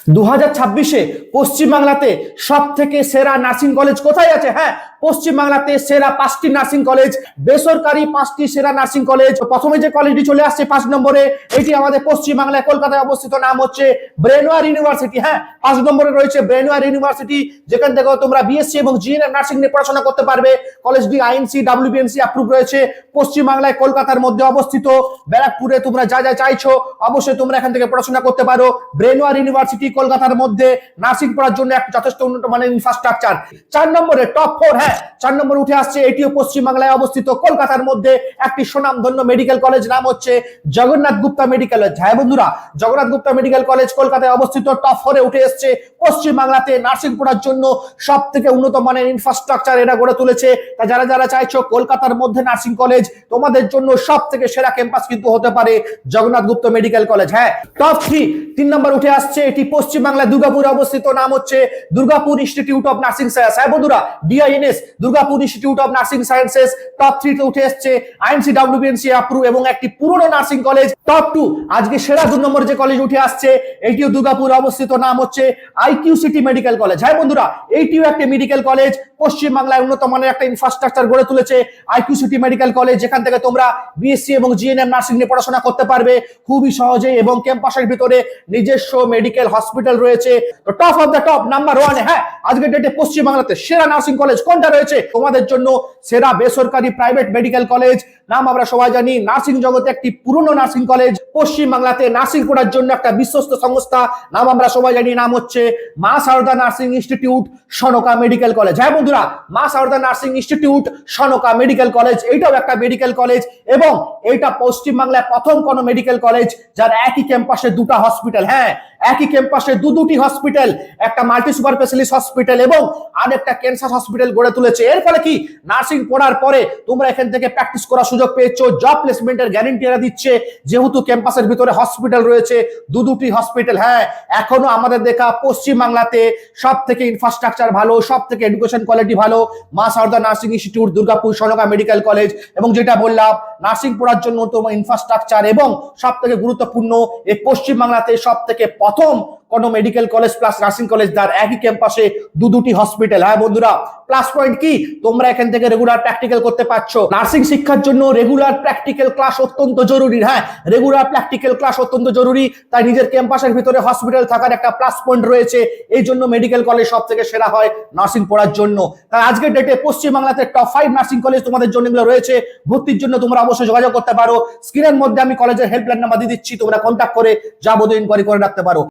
2026-এ পশ্চিমবাংলাতে সব থেকে সেরা নার্সিং কলেজ কোথায় আছে? হ্যাঁ, পশ্চিমবাংলাতে সেরা 5টি নার্সিং কলেজ, বেসরকারি 5টি সেরা নার্সিং কলেজ। প্রথমে যে কলেজটি চলে আসছে 5 নম্বরে, এটি আমাদের পশ্চিমবাংলায় কলকাতায় অবস্থিত, নাম হচ্ছে ব্রেনওয়ার ইউনিভার্সিটি। হ্যাঁ, 5 নম্বরে রয়েছে ব্রেনওয়ার ইউনিভার্সিটি, যেখান থেকে তোমরা বিএসসি এবং জিএনএম নার্সিং নিয়ে পড়াশোনা করতে পারবে। কলেজটি আইএনসি ডাব্লিউবিএনসি অ্যাপ্রুভ রয়েছে। পশ্চিমবাংলায় কলকাতার মধ্যে অবস্থিত, ব্যারাকপুরে তোমরা যা যা চাইছো অবশ্যই তোমরা এখান থেকে পড়াশোনা করতে পারো। ব্রেনওয়ার ইউনিভার্সিটি কলকাতার মধ্যে নার্সিং পড়ার জন্য একটা যথেষ্ট উন্নত মানের ইনফ্রাস্ট্রাকচার। 4 নম্বরে টপ 4, হ্যাঁ 4 নম্বরে উঠে আসছে, এটিও পশ্চিমবাংলায় অবস্থিত, কলকাতার মধ্যে একটি সুনামধন্য মেডিকেল কলেজ, নাম হচ্ছে জগন্নাথ গুপ্তা মেডিকেল কলেজ। হ্যাঁ বন্ধুরা, জগন্নাথ গুপ্তা মেডিকেল কলেজ কলকাতায় অবস্থিত, টপ 4 এ উঠে এসছে। পশ্চিমবাংলাতে নার্সিং পড়ার জন্য সব থেকে উন্নত মানের ইনফ্রাস্ট্রাকচার এরা গড়ে তুলেছে। তা যারা যারা চাইছো কলকাতার মধ্যে নার্সিং কলেজ, তোমাদের জন্য সব থেকে সেরা ক্যাম্পাস কিন্তু হতে পারে জগন্নাথ গুপ্তা মেডিকেল কলেজ। হ্যাঁ, টপ 3 নম্বর উঠে আসছে, এটি পশ্চিমবাংলা দুর্গাপুরে অবস্থিত, নাম হচ্ছে Durgapur institute of nursing science. হ্যাঁ বন্ধুরা, DINS Durgapur institute of nursing sciences top 3 তে উঠে আসছে, আইএনসি ডাব্লিউবিএনসি অ্যাপ্রুভ এবং একটি পুরনো নার্সিং কলেজ। টপ 2 আজকে সেরা 2 নম্বর যে কলেজ উঠে আসছে, এটিও দুর্গাপুরে অবস্থিত, নাম হচ্ছে আইকিউ সিটি মেডিকেল কলেজ। হ্যাঁ বন্ধুরা, এইটিও একটা মেডিকেল কলেজ, পশ্চিমবাংলায় উন্নত মানের একটা ইনফ্রাস্ট্রাকচার গড়ে তুলেছে আইকিউ সিটি মেডিকেল কলেজ, যেখান থেকে তোমরা বিএসসি এবং জিএনএম নার্সিং নিয়ে পড়াশোনা করতে পারবে খুবই সহজে, এবং ক্যাম্পাসের ভিতরে নিজস্ব মেডিকেল হসপিটাল রয়েছে। তো top of the top number 1, হ্যাঁ আজকের ডেটে পশ্চিমবাংলাতে সেরা নার্সিং কলেজ কোনটা রয়েছে? তোমাদের জন্য সেরা বেসরকারি প্রাইভেট মেডিকেল কলেজ, নাম আমরা সবাই জানি, নার্সিং জগতে একটি পুরনো নার্সিং কলেজ, পশ্চিমবাংলাতে নার্সিং পড়ার জন্য একটা বিশ্বস্ত সংস্থা, নাম আমরা সবাই জানি, নাম হচ্ছে Maa Sharada nursing institute Sonka medical college. হ্যাঁ বন্ধুরা, Maa Sharada nursing institute Sonka medical college, এইটাও একটা মেডিকেল কলেজ, এবং এইটা পশ্চিমবাংলায় প্রথম কোন মেডিকেল কলেজ যার একই ক্যাম্পাসে দুটো হসপিটাল। হ্যাঁ, একই ক্যাম্পাসে দুটি হসপিটাল, একটা মাল্টি সুপার স্পেশালিস্ট হসপিটাল এবং আরেকটা ক্যান্সার হসপিটাল গড়ে তুলেছে। এর ফলে কি, নার্সিং পড়ার পরে তোমরা এখান থেকে প্র্যাকটিস করার সুযোগ পেয়েছো, জব প্লেসমেন্টের গ্যারান্টি এরা দিচ্ছে, যেহেতু ক্যাম্পাসের ভিতরে হসপিটাল রয়েছে, দুটি হসপিটাল। হ্যাঁ, এখনো আমাদের দেখা পশ্চিমবাংলাতে সব থেকে ইনফ্রাস্ট্রাকচার ভালো, সব থেকে এডুকেশন কোয়ালিটি ভালো Maa Sharada nursing institute Durgapur Sonka medical college. এবং যেটা বললাম, নার্সিং পড়ার জন্য তোমার ইনফ্রাস্ট্রাকচার এবং সব থেকে গুরুত্বপূর্ণ, এই পশ্চিমবাংলাতে সব থেকে প্রথম কোন medical college plus nursing college যার একই ক্যাম্পাসে দুটি হসপিটাল। হ্যাঁ বন্ধুরা, প্লাস পয়েন্ট কি, তোমরা এখান থেকে রেগুলার প্র্যাকটিক্যাল করতে পারছো। নার্সিং শিক্ষার জন্য রেগুলার প্র্যাকটিক্যাল ক্লাস অত্যন্ত জরুরি। হ্যাঁ, রেগুলার প্র্যাকটিক্যাল ক্লাস অত্যন্ত জরুরি, তাই নিজের ক্যাম্পাসের ভিতরে হসপিটাল থাকার একটা প্লাস পয়েন্ট রয়েছে। এই জন্য মেডিকেল কলেজ সব থেকে সেরা হয় নার্সিং পড়ার জন্য। তাই আজকের ডেটে পশ্চিমবাংলাতে টপ 5 নার্সিং কলেজ তোমাদের জন্য এগুলো রয়েছে। ভর্তির জন্য তোমরা অবশ্যই যোগাযোগ করতে পারো। স্ক্রিনের মধ্যে আমি কলেজের হেল্পলাইন নাম্বার দিয়ে দিচ্ছি, তোমরা কন্ট্যাক্ট করে যাবতীয় ইনকোয়ারি করে রাখতে পারো।